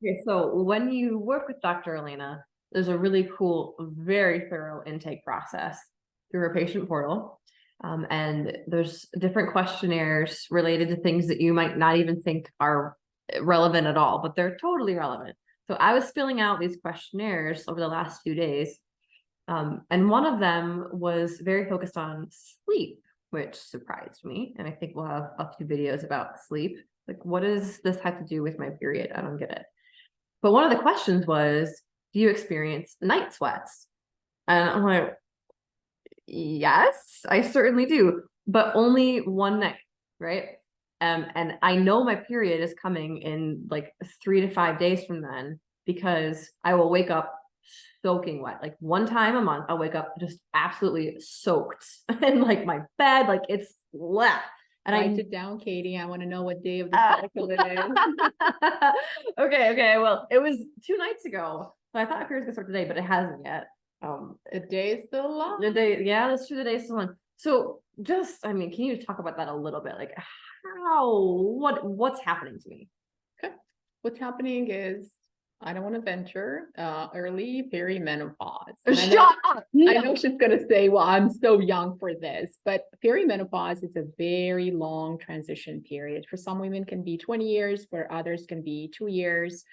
Okay, so when you work with Dr. Elena, there's a really cool, very thorough intake process through her patient portal. And there's different questionnaires related to things that you might not even think are relevant at all, but they're totally relevant. So I was filling out these questionnaires over the last few days. And one of them was very focused on sleep, which surprised me. And I think we'll have a few videos about sleep. Like, what does this have to do with my period? I don't get it. But one of the questions was, do you experience night sweats? And I'm like, yes, I certainly do, but only one night, right? And I know my period is coming in like 3 to 5 days from then because I will wake up soaking wet. Like one time a month, I'll wake up just absolutely soaked in like my bed, like it's wet. And write it down, Katie. I want to know what day of the cycle it is. Okay. Well, it was 2 nights ago. So I thought my period's gonna start today, but it hasn't yet. The day is still long. The day, yeah, that's true. The day is still long. So just, I mean, can you talk about that a little bit? Like what's happening to me? Okay. What's happening is I don't want to venture early perimenopause. Shut up. I know she's going to say, well, I'm so young for this, but perimenopause is a very long transition period. For some women can be 20 years, for others can be 2 years,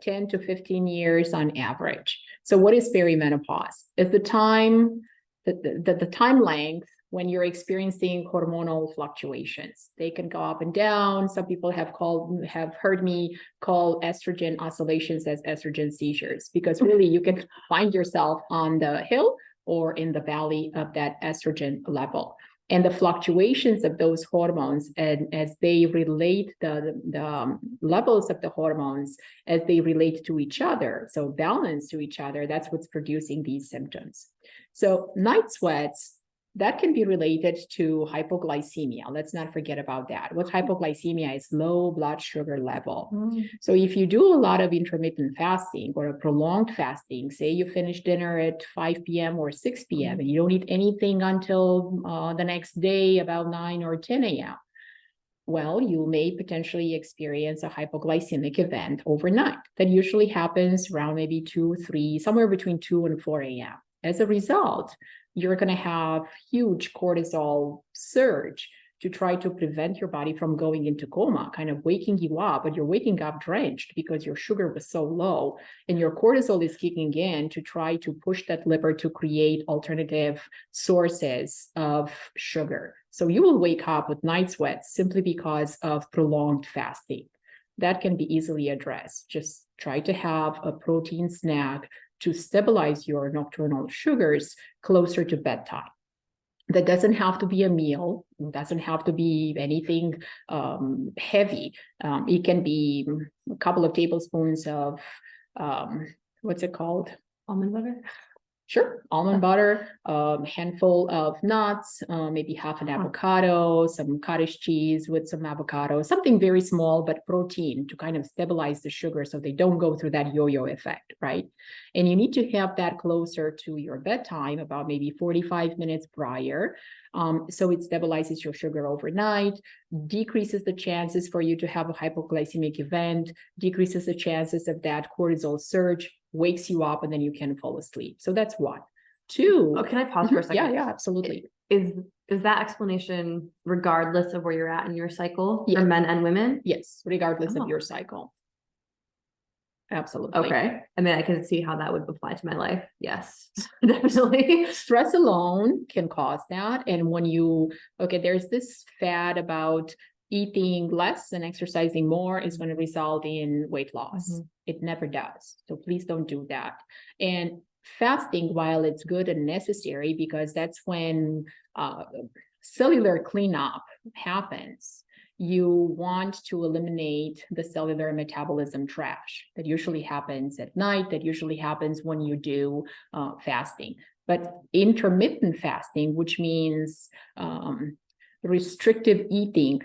10 to 15 years on average. So what is perimenopause? It's the time, the time length when you're experiencing hormonal fluctuations. They can go up and down. Some people have heard me call estrogen oscillations as estrogen seizures, because really you can find yourself on the hill or in the valley of that estrogen level. And the fluctuations of those hormones, and as they relate the levels of the hormones as they relate to each other, so balance to each other, that's what's producing these symptoms. So night sweats, that can be related to hypoglycemia. Let's not forget about that. What's hypoglycemia is low blood sugar level. So if you do a lot of intermittent fasting or a prolonged fasting, say you finish dinner at 5 p.m. or 6 p.m. and you don't eat anything until the next day about 9 or 10 a.m., well, you may potentially experience a hypoglycemic event overnight. That usually happens around maybe 2, 3, somewhere between 2 and 4 a.m. As a result, you're going to have huge cortisol surge to try to prevent your body from going into coma, kind of waking you up, but you're waking up drenched because your sugar was so low, and your cortisol is kicking in to try to push that liver to create alternative sources of sugar. So you will wake up with night sweats simply because of prolonged fasting. That can be easily addressed. Just try to have a protein snack to stabilize your nocturnal sugars closer to bedtime. That doesn't have to be a meal. It doesn't have to be anything heavy. It can be a couple of tablespoons of, what's it called? Almond butter? Sure. Almond butter, handful of nuts, maybe half an avocado, some cottage cheese with some avocado, something very small, but protein to kind of stabilize the sugar so they don't go through that yo-yo effect, right? And you need to have that closer to your bedtime, about maybe 45 minutes prior. So it stabilizes your sugar overnight, decreases the chances for you to have a hypoglycemic event, decreases the chances of that cortisol surge, wakes you up, and then you can fall asleep. So that's one. Two. Oh, can I pause for a second? Yeah, absolutely. Is that explanation regardless of where you're at in your cycle Yes. for men and women? Yes, regardless of your cycle. Absolutely. Okay. I mean, I can see how that would apply to my life. Yes, definitely. Stress alone can cause that. And when there's this fad about eating less and exercising more is going to result in weight loss. It never does. So please don't do that. And fasting, while it's good and necessary, because that's when cellular cleanup happens, you want to eliminate the cellular metabolism trash that usually happens at night, that usually happens when you do fasting. But intermittent fasting, which means restrictive eating,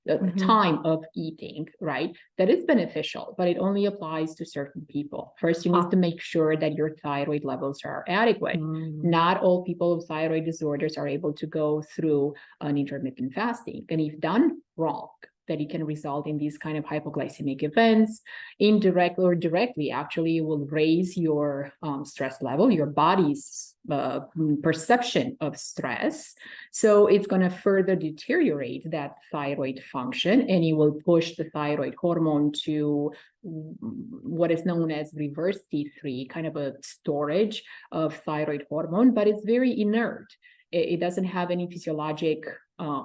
the time of eating, right? That is beneficial, but it only applies to certain people. First, you need to make sure that your thyroid levels are adequate. Not all people with thyroid disorders are able to go through an intermittent fasting. And if done wrong, that it can result in these kind of hypoglycemic events. Indirectly or directly, actually, it will raise your stress level, your body's perception of stress. So it's going to further deteriorate that thyroid function, and it will push the thyroid hormone to what is known as reverse T3, kind of a storage of thyroid hormone, but it's very inert. It doesn't have any physiologic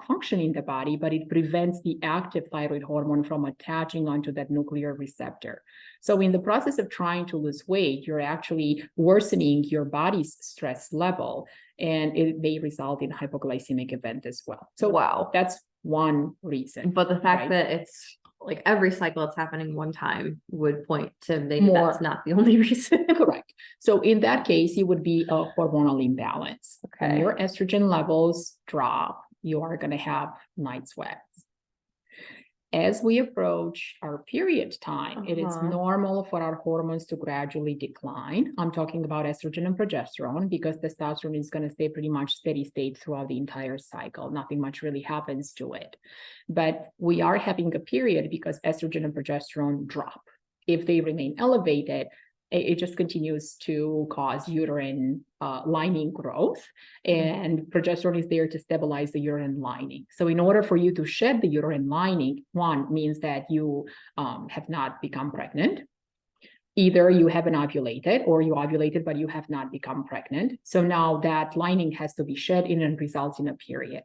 function in the body, but it prevents the active thyroid hormone from attaching onto that nuclear receptor. So in the process of trying to lose weight, you're actually worsening your body's stress level, and it may result in hypoglycemic event as well. So Wow. that's one reason. But the fact right? that it's like every cycle it's happening one time would point to maybe More. that's not the only reason. Correct. So in that case, it would be a hormonal imbalance. When Okay. your estrogen levels drop, you are going to have night sweats. As we approach our period time, it is normal for our hormones to gradually decline. I'm talking about estrogen and progesterone because testosterone is going to stay pretty much steady state throughout the entire cycle. Nothing much really happens to it. But we are having a period because estrogen and progesterone drop. If they remain elevated, it just continues to cause uterine lining growth, and progesterone is there to stabilize the uterine lining. So in order for you to shed the uterine lining, one means that you have not become pregnant. Either you haven't ovulated or you ovulated, but you have not become pregnant. So now that lining has to be shed in and results in a period.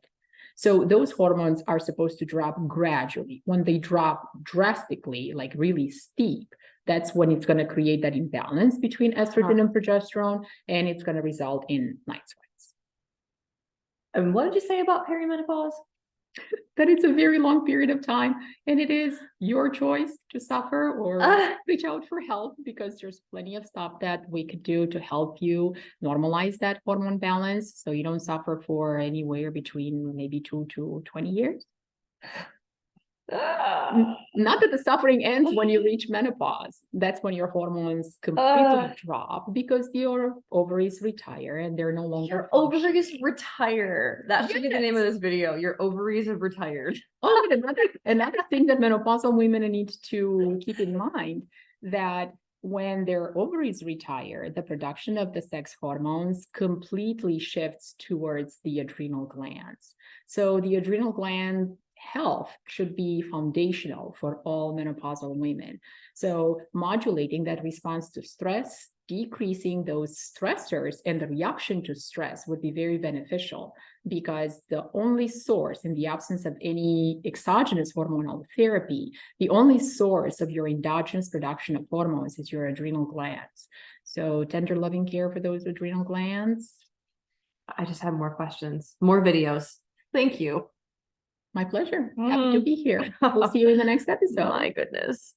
So those hormones are supposed to drop gradually. When they drop drastically, like really steep, that's when it's going to create that imbalance between estrogen and progesterone, and it's going to result in night sweats. And what did you say about perimenopause? That it's a very long period of time, and it is your choice to suffer or reach out for help, because there's plenty of stuff that we could do to help you normalize that hormone balance so you don't suffer for anywhere between maybe 2 to 20 years. Not that the suffering ends when you reach menopause. That's when your hormones completely drop because your ovaries retire and they're no longer. Your ovaries retire. That should be the name of this video. Your ovaries have retired. Oh, another thing that menopausal women need to keep in mind, that when their ovaries retire, the production of the sex hormones completely shifts towards the adrenal glands. So the adrenal gland health should be foundational for all menopausal women. So modulating that response to stress, decreasing those stressors and the reaction to stress would be very beneficial, because the only source, in the absence of any exogenous hormonal therapy, the only source of your endogenous production of hormones is your adrenal glands. So tender loving care for those adrenal glands. I just have more questions, more videos. Thank you. My pleasure. Happy to be here. We'll see you in the next episode. My goodness.